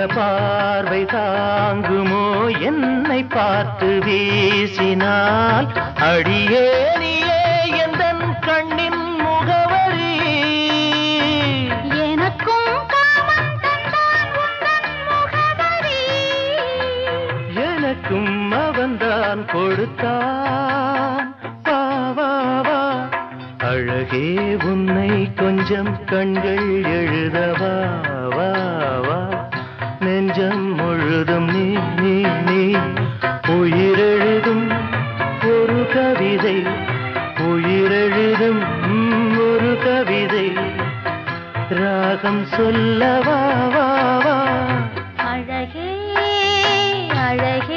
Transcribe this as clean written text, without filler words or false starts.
பார்வை தாங்குமோ என்னை பார்த்து வீசினால் அடியே நீயே எந்தன் கண்ணின் முகவரி எனக்கும் காமம் தந்தான் உந்தன் முகவரி எனக்கும் அவன்தான் கொடுத்தான் வா வா வா அழகே உன்னை கொஞ்சம் கண்கள் எழுதவா வா வா நெஞ்சம் முழுதும் நீ நீ நீ உயிரெழுதும் ஒரு கவிதை உயிரெழுதும் ஒரு கவிதை ராகம் சொல்லவா வா வா அழகே அழகே